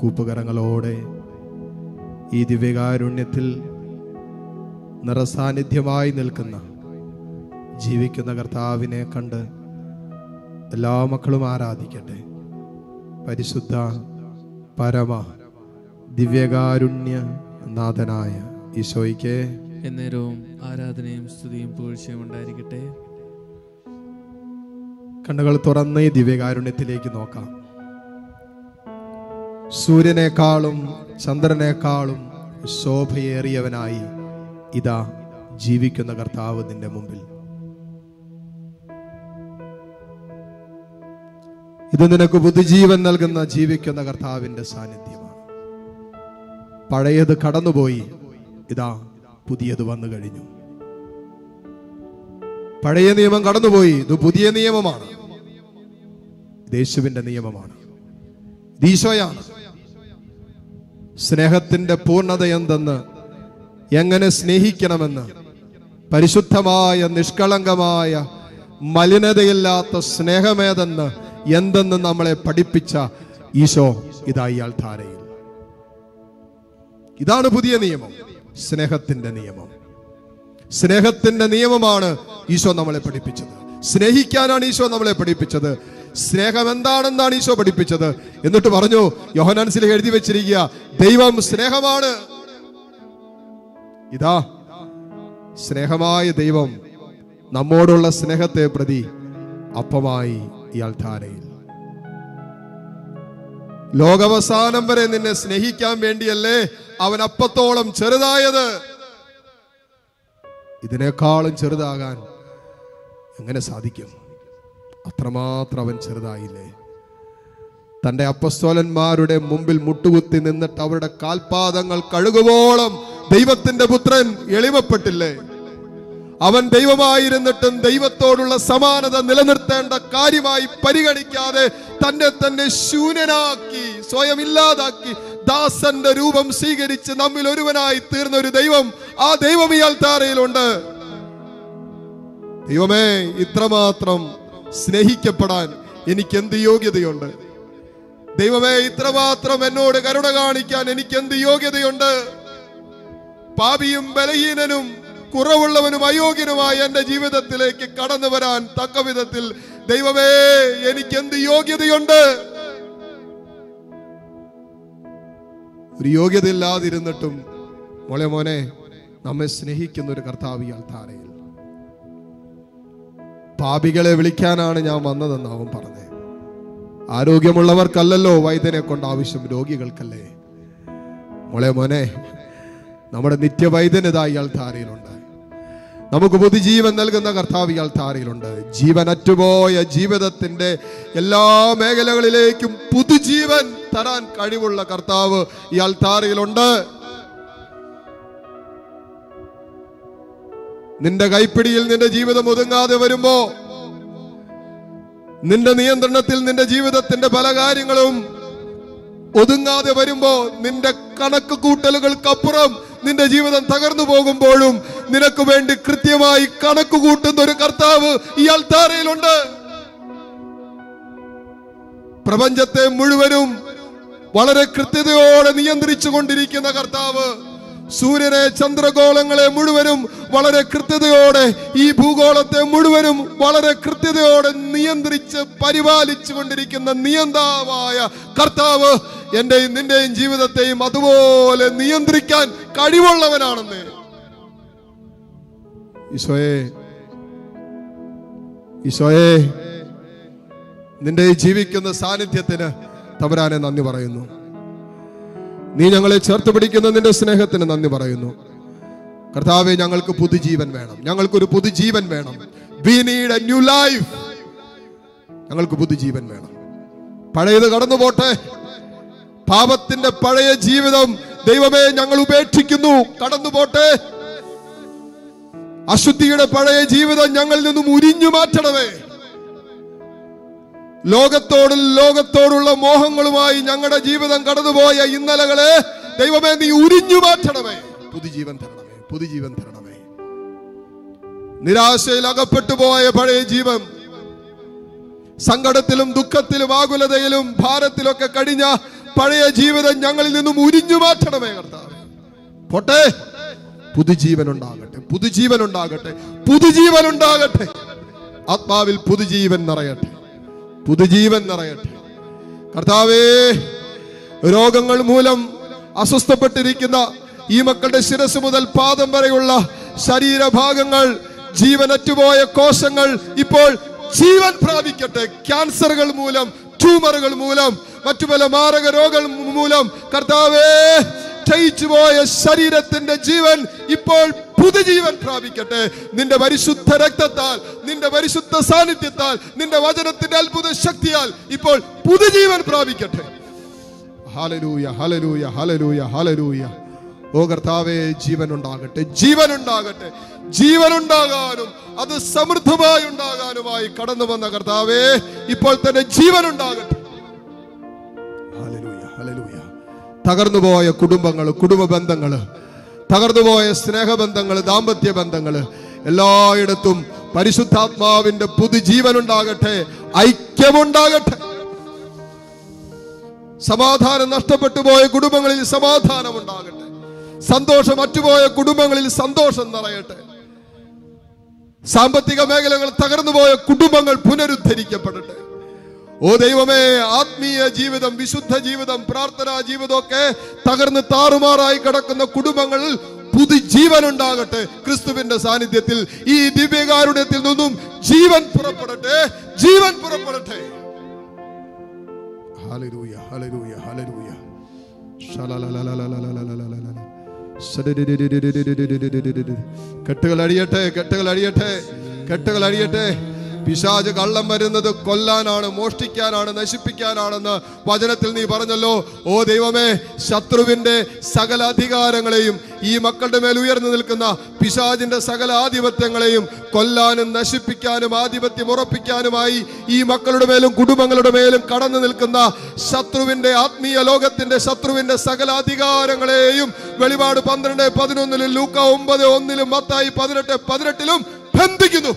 കൂപ്പുകരങ്ങളോടെ ഈ ദിവ്യകാരുണ്യത്തിൽ നിറസാന്നിധ്യമായി നിൽക്കുന്ന ജീവിക്കുന്ന കർത്താവിനെ കണ്ട് എല്ലാ മക്കളും ആരാധിക്കട്ടെ. പരിശുദ്ധ പരമ ദിവ്യകാരുണ്യ നാഥനായ ഈശോയ്ക്ക് എന്നേരവും ആരാധനയും സ്തുതിയും പുകഴ്ചയും ഉണ്ടായിരിക്കട്ടെ. കണ്ണുകൾ തുറന്ന് ഈ ദിവ്യകാരുണ്യത്തിലേക്ക് നോക്കാം. സൂര്യനേക്കാളും ചന്ദ്രനേക്കാളും ശോഭയേറിയവനായി ഇതാ ജീവിക്കുന്ന കർത്താവ് നിന്റെ മുമ്പിൽ. ഇത് നിനക്ക് പുതുജീവൻ നൽകുന്ന ജീവിക്കുന്ന കർത്താവിന്റെ സാന്നിധ്യമാണ്. പഴയത് കടന്നുപോയി, ഇതാ പുതിയത് വന്നു കഴിഞ്ഞു. പഴയ നിയമം കടന്നുപോയി, ഇത് പുതിയ നിയമമാണ്. യേശുവിന്റെ നിയമമാണ്, ഈശോയാണ്. സ്നേഹത്തിന്റെ പൂർണ്ണത എന്തെന്ന്, എങ്ങനെ സ്നേഹിക്കണമെന്ന്, പരിശുദ്ധമായ നിഷ്കളങ്കമായ മലിനതയില്ലാത്ത സ്നേഹമേതെന്ന് എന്തെന്ന് നമ്മളെ പഠിപ്പിച്ച ഈശോ ഇതാ ഈ അൾത്താരയിൽ. ഇതാണ് പുതിയ നിയമം, സ്നേഹത്തിന്റെ നിയമം. സ്നേഹത്തിന്റെ നിയമമാണ് ഈശോ നമ്മളെ പഠിപ്പിച്ചത്. സ്നേഹിക്കാനാണ് ഈശോ നമ്മളെ പഠിപ്പിച്ചത്. സ്നേഹം എന്താണെന്നാണ് ഈശോ പഠിപ്പിച്ചത്. എന്നിട്ട് പറഞ്ഞു, യോഹന്നാൻ ശ്ലീഹ എഴുതി വെച്ചിരിക്കുക, ദൈവം സ്നേഹമാണ്. ഇതാ സ്നേഹമായ ദൈവം നമ്മോടുള്ള സ്നേഹത്തെ പ്രതി അപ്പമായി ഈ അൾത്താരയിൽ. ലോകാവസാനം വരെ നിന്നെ സ്നേഹിക്കാൻ വേണ്ടിയല്ലേ അവൻ അപ്പത്തോളം ചെറുതായത്. ഇതിനേക്കാളും ചെറുതാകാൻ എങ്ങനെ സാധിക്കും? അത്രമാത്രം അവൻ ചെറുതായില്ലേ. തന്റെ അപ്പസ്തോലന്മാരുടെ മുമ്പിൽ മുട്ടുകുത്തി നിന്നിട്ട് അവരുടെ കാൽപാദങ്ങൾ കഴുകുവോളം ദൈവത്തിന്റെ പുത്രൻ എളിമപ്പെട്ടില്ലേ? അവൻ ദൈവമായിരുന്നിട്ടും ദൈവത്തോടുള്ള സമാനത നിലനിർത്തേണ്ട കാര്യമായി പരിഗണിക്കാതെ തന്നെ ശൂന്യനാക്കി, സ്വയം ഇല്ലാതാക്കി, ദാസന്റെ രൂപം സ്വീകരിച്ച് നമ്മിൽ ഒരുവനായി തീർന്ന ഒരു ദൈവം, ആ ദൈവം ഈ അൾത്താരയിലുണ്ട്. ദൈവമേ, ഇത്രമാത്രം സ്നേഹിക്കപ്പെടാൻ എനിക്ക് എന്ത് യോഗ്യതയുണ്ട്? ദൈവമേ, ഇത്രമാത്രം എന്നോട് കരുണ കാണിക്കാൻ എനിക്ക് എന്ത് യോഗ്യതയുണ്ട്? പാപിയും ബലഹീനനും കുറവുള്ളവനും അയോഗ്യനുമായ എന്റെ ജീവിതത്തിലേക്ക് കടന്നു വരാൻ തക്ക വിധത്തിൽ ദൈവമേ എനിക്ക് എന്ത് യോഗ്യതയുണ്ട്? ഒരു യോഗ്യതയില്ലാതിരുന്നിട്ടും മോനെ നമ്മെ സ്നേഹിക്കുന്ന ഒരു കർത്താവ് ഈ അൾത്താരയിൽ. പാപികളെ വിളിക്കാനാണ് ഞാൻ വന്നതെന്ന് അവൻ പറഞ്ഞേ. ആരോഗ്യമുള്ളവർക്കല്ലല്ലോ വൈദ്യനെ കൊണ്ട് ആവശ്യം, രോഗികൾക്കല്ലേ. മോനെ, നമ്മുടെ നിത്യവൈദ്യനിതാ ഈ അൾത്താരയിലുണ്ട്. നമുക്ക് പുതുജീവൻ നൽകുന്ന കർത്താവ് ഈ അൾത്താരയിലുണ്ട്. ജീവൻ അറ്റുപോയ ജീവിതത്തിന്റെ എല്ലാ മേഖലകളിലേക്കും പുതുജീവൻ തരാൻ കഴിവുള്ള കർത്താവ് ഈ അൾത്താരയിലുണ്ട്. നിന്റെ കൈപ്പിടിയിൽ നിന്റെ ജീവിതം ഒതുങ്ങാതെ വരുമ്പോ, നിന്റെ നിയന്ത്രണത്തിൽ നിന്റെ ജീവിതത്തിന്റെ പല കാര്യങ്ങളും ഒതുങ്ങാതെ വരുമ്പോ, നിന്റെ കണക്ക് കൂട്ടലുകൾക്കപ്പുറം നിന്റെ ജീവിതം തകർന്നു പോകുമ്പോഴും നിനക്ക് വേണ്ടി കൃത്യമായി കണക്ക് കൂട്ടുന്ന ഒരു കർത്താവ് ഈ അൾത്താരയിലുണ്ട്. പ്രപഞ്ചത്തെ മുഴുവനും വളരെ കൃത്യതയോടെ നിയന്ത്രിച്ചു കൊണ്ടിരിക്കുന്ന കർത്താവ്, സൂര്യനെ ചന്ദ്രഗോളങ്ങളെ മുഴുവനും വളരെ കൃത്യതയോടെ, ഈ ഭൂഗോളത്തെ മുഴുവനും വളരെ കൃത്യതയോടെ നിയന്ത്രിച്ച് പരിപാലിച്ചു കൊണ്ടിരിക്കുന്ന നിയന്താവായ കർത്താവ് എന്റെയും നിന്റെയും ജീവിതത്തെയും അതുപോലെ നിയന്ത്രിക്കാൻ കഴിവുള്ളവനാണെന്ന്. ഈശോയെ, നിന്റെ ജീവിക്കുന്ന സാന്നിധ്യത്തിന് തമ്പുരാനെ നന്ദി പറയുന്നു. നീ ഞങ്ങളെ ചേർത്ത് പിടിക്കുന്ന നിന്റെ സ്നേഹത്തിന് നന്ദി പറയുന്നു. കർത്താവേ, ഞങ്ങൾക്ക് പുതുജീവൻ വേണം. ഞങ്ങൾക്കൊരു പുതുജീവൻ വേണം. We need a new life. ഞങ്ങൾക്ക് പുതുജീവൻ വേണം. പഴയത് കടന്നു പോട്ടെ. പാപത്തിന്റെ പഴയ ജീവിതം ദൈവമേ ഞങ്ങൾ ഉപേക്ഷിക്കുന്നു, കടന്നു പോട്ടെ. അശുദ്ധിയുടെ പഴയ ജീവിതം ഞങ്ങളിൽ നിന്നും ഉരിഞ്ഞു മാറ്റണമേ. ലോകത്തോടുള്ള മോഹങ്ങളുമായി ഞങ്ങളുടെ ജീവിതം കടന്നുപോയ ഇന്നലകളെ ദൈവമേ നീ ഉരിഞ്ഞു മാറ്റണമേ. പുതുജീവൻ തരണമേ, പുതുജീവൻ തരണമേ. നിരാശയിൽ അകപ്പെട്ടു പോയ പഴയ ജീവൻ, സങ്കടത്തിലും ദുഃഖത്തിലും ആകുലതയിലും ഭാരത്തിലൊക്കെ കഴിഞ്ഞ പഴയ ജീവിതം ഞങ്ങളിൽ നിന്നും ഉരിഞ്ഞു മാറ്റണമേ കർത്താവേ. പോട്ടെ, പുതുജീവൻ ഉണ്ടാകട്ടെ, പുതുജീവൻ ഉണ്ടാകട്ടെ, പുതുജീവൻ ഉണ്ടാകട്ടെ. ആത്മാവിൽ പുതുജീവൻ നിറയട്ടെ, പുതുജീവൻ നിറയട്ടെ കർത്താവേ. രോഗങ്ങൾ മൂലം അസ്വസ്ഥപ്പെട്ടിരിക്കുന്ന ഈ മക്കളുടെ ശിരസ് മുതൽ പാദം വരെയുള്ള ശരീരഭാഗങ്ങൾ, ജീവനറ്റുപോയ കോശങ്ങൾ ഇപ്പോൾ ജീവൻ പ്രാപിക്കട്ടെ. ക്യാൻസറുകൾ മൂലം, ട്യൂമറുകൾ മൂലം, മറ്റു പല മാരക രോഗങ്ങൾ മൂലം കർത്താവേ ക്ഷയിച്ചുപോയ ശരീരത്തിന്റെ ജീവൻ ഇപ്പോൾ പുതുജീവൻ പ്രാപിക്കട്ടെ. നിന്റെ പരിശുദ്ധ രക്തത്താൽ, നിന്റെ പരിശുദ്ധ സാന്നിധ്യത്താൽ, നിന്റെ വചനത്തിന്റെ അത്ഭുത ശക്തിയാൽ ഇപ്പോൾ പുതുജീവൻ പ്രാപിക്കട്ടെ. ഹല്ലേലൂയ, ഹല്ലേലൂയ, ഹല്ലേലൂയ, ഹല്ലേലൂയ. ഓ കർത്താവേ, ജീവൻ ഉണ്ടാകട്ടെ, ജീവൻ ഉണ്ടാകട്ടെ. ജീവൻ ഉണ്ടാകാനും അത് സമൃദ്ധമായി ഉണ്ടാകാനുമായി കടന്നു വന്ന കർത്താവേ, ഇപ്പോൾ തന്നെ ജീവൻ ഉണ്ടാകട്ടെ. Hallelujah, hallelujah. തകർന്നുപോയ കുടുംബങ്ങൾ, കുടുംബ ബന്ധങ്ങൾ, തകർന്നുപോയ സ്നേഹബന്ധങ്ങൾ, ദാമ്പത്യ ബന്ധങ്ങൾ, എല്ലായിടത്തും പരിശുദ്ധാത്മാവിന്റെ പുതുജീവൻ ഉണ്ടാകട്ടെ, ഐക്യമുണ്ടാകട്ടെ. സമാധാനം നഷ്ടപ്പെട്ടു പോയ കുടുംബങ്ങളിൽ സമാധാനം ഉണ്ടാകട്ടെ. സന്തോഷം അറ്റുപോയ കുടുംബങ്ങളിൽ സന്തോഷം നിറയട്ടെ. സാമ്പത്തിക മേഖലകൾ തകർന്നുപോയ കുടുംബങ്ങൾ പുനരുദ്ധരിക്കപ്പെടട്ടെ. ഓ ദൈവമേ, ആത്മീയ ജീവിതം, വിശുദ്ധ ജീവിതം, പ്രാർത്ഥനാ ജീവിതമൊക്കെ തകർന്ന് താറുമാറായി കിടക്കുന്ന കുടുംബങ്ങളിൽ പുതുജീവൻ ഉണ്ടാകട്ടെ. ക്രിസ്തുവിന്റെ സാന്നിധ്യത്തിൽ ഈ ദിവ്യകാരുണ്യത്തിൽ നിന്നും ജീവൻ പുറപ്പെടട്ടെ, ജീവൻ പുറപ്പെടട്ടെ. ഹല്ലേലൂയ, ഹല്ലേലൂയ, ഹല്ലേലൂയ. കെട്ടുകൾ അഴിയട്ടെ, കെട്ടുകൾ അഴിയട്ടെ, കെട്ടുകൾ അഴിയട്ടെ. പിശാച് കള്ളം വരുന്നത് കൊല്ലാനാണ്, മോഷ്ടിക്കാനാണ്, നശിപ്പിക്കാനാണെന്ന് വചനത്തിൽ നീ പറഞ്ഞല്ലോ. ഓ ദൈവമേ, ശത്രുവിന്റെ സകല അധികാരങ്ങളെയും, ഈ മക്കളുടെ മേൽ ഉയർന്നു നിൽക്കുന്ന പിശാചിന്റെ സകല ആധിപത്യങ്ങളെയും കൊല്ലാനും നശിപ്പിക്കാനും ആധിപത്യം ഉറപ്പിക്കാനുമായി ഈ മക്കളുടെ മേലും കുടുംബങ്ങളുടെ മേലും കടന്നു നിൽക്കുന്ന ശത്രുവിന്റെ, ആത്മീയ ലോകത്തിന്റെ ശത്രുവിന്റെ സകല അധികാരങ്ങളെയും വെളിപാട് 12:11, ലൂക്ക 9:1, മത്തായി 18:18 ബന്ധിക്കുന്നു,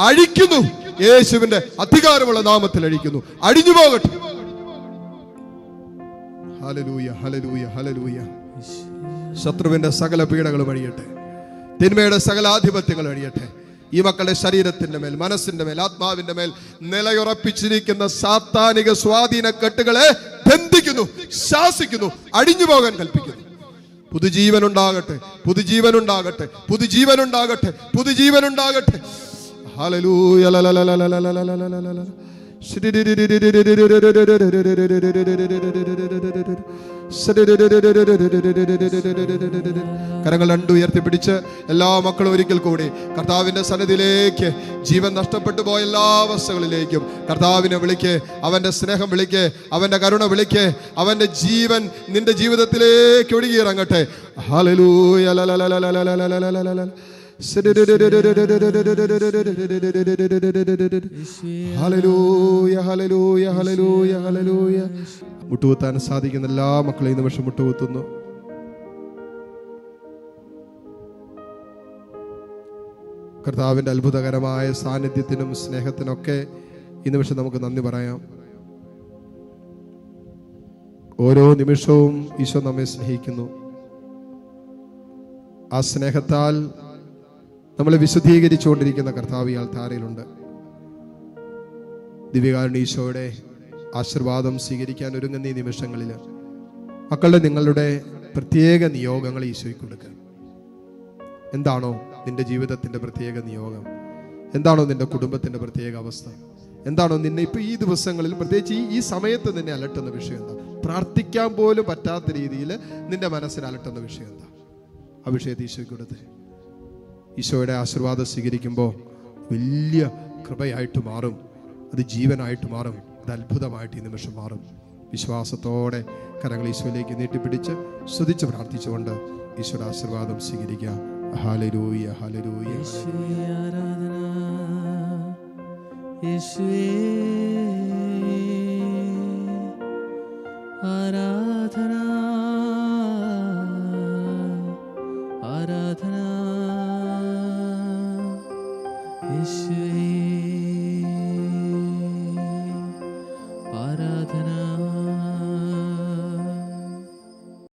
അഴിക്കുന്നു. യേശുവിന്റെ അധികാരമുള്ള നാമത്തിൽ അഴിക്കുന്നു. അഴിഞ്ഞു പോകട്ടെ. ഹല്ലേലൂയ, ഹല്ലേലൂയ, ഹല്ലേലൂയ. ശത്രുവിന്റെ സകല പീഡകളും അഴിയട്ടെ, തിന്മയുടെ സകല ആധിപത്യങ്ങൾ അഴിയട്ടെ. ഈ മക്കളുടെ ശരീരത്തിന്റെ മേൽ, മനസ്സിന്റെ മേൽ, ആത്മാവിന്റെ മേൽ നിലയുറപ്പിച്ചിരിക്കുന്ന സാത്താനിക സ്വാധീന കെട്ടുകളെ ബന്ധിക്കുന്നു, ശാസിക്കുന്നു, അഴിഞ്ഞു പോകാൻ കൽപ്പിക്കുന്നു. പുതുജീവൻ ഉണ്ടാകട്ടെ, പുതുജീവൻ ഉണ്ടാകട്ടെ, പുതുജീവൻ ഉണ്ടാകട്ടെ, പുതുജീവൻ ഉണ്ടാകട്ടെ. ഹല്ലേലൂയ, കരങ്ങൾ രണ്ടു ഉയർത്തിപ്പിടിച്ച് എല്ലാ മക്കളും ഒരിക്കൽ കൂടി കർത്താവിന്റെ സന്നിധിയിലേക്ക്, ജീവൻ നഷ്ടപ്പെട്ടു പോയ എല്ലാ അവസ്ഥകളിലേക്കും കർത്താവിനെ വിളിക്ക്, അവന്റെ സ്നേഹം വിളിക്ക്, അവന്റെ കരുണ വിളിക്ക്. അവന്റെ ജീവൻ നിന്റെ ജീവിതത്തിലേക്ക് ഒഴുകിയിറങ്ങട്ടെ. ഹല്ലേലൂയ, ഹല്ലേലൂയ, ഹല്ലേലൂയ, ഹല്ലേലൂയ, ഹല്ലേലൂയ. മുട്ടുകുത്താൻ സാധിക്കുന്ന എല്ലാ മക്കളെയും ഈ നിമിഷം മുട്ടുകുത്തുന്നു. കർത്താവിന്റെ അത്ഭുതകരമായ സാന്നിധ്യത്തിനും സ്നേഹത്തിനൊക്കെ ഈ നിമിഷം നമുക്ക് നന്ദി പറയാം. ഓരോ നിമിഷവും ഈശോ നമ്മെ സ്നേഹിക്കുന്നു. ആ സ്നേഹത്താൽ നമ്മളെ വിശുദ്ധീകരിച്ചുകൊണ്ടിരിക്കുന്ന കർത്താവ് ഈ ആൾത്താരയിലുണ്ട്. ദിവ്യകാരുണ്യ ഈശോയുടെ ആശീർവാദം സ്വീകരിക്കാൻ ഒരുങ്ങുന്ന ഈ നിമിഷങ്ങളിൽ മക്കളുടെ, നിങ്ങളുടെ പ്രത്യേക നിയോഗങ്ങൾ ഈശോയ്ക്ക് കൊടുക്കുക. എന്താണോ നിന്റെ ജീവിതത്തിന്റെ പ്രത്യേക നിയോഗം? എന്താണോ നിന്റെ കുടുംബത്തിന്റെ പ്രത്യേക അവസ്ഥ? എന്താണോ നിന്നെ ഇപ്പൊ ഈ ദിവസങ്ങളിൽ, പ്രത്യേകിച്ച് ഈ സമയത്ത് നിന്നെ അലട്ടുന്ന വിഷയം എന്താ? പ്രാർത്ഥിക്കാൻ പോലും പറ്റാത്ത രീതിയിൽ നിന്റെ മനസ്സിന് അലട്ടുന്ന വിഷയം എന്താ? ആ വിഷയത്തെ ഈശോയ്ക്ക് കൊടുത്ത് ഈശോയുടെ ആശീർവാദം സ്വീകരിക്കുമ്പോൾ വലിയ കൃപയായിട്ട് മാറും, അത് ജീവനായിട്ട് മാറും, അത് അത്ഭുതമായിട്ട് ഈ നിമിഷം മാറും. വിശ്വാസത്തോടെ കരങ്ങൾ ഈശോയിലേക്ക് നീട്ടിപ്പിടിച്ച് സ്തുതിച്ച് പ്രാർത്ഥിച്ചുകൊണ്ട് ഈശോയുടെ ആശീർവാദം സ്വീകരിക്കുക. Hallelujah, hallelujah. ആരാധന, ആരാധന, യേശുവേ ആരാധന.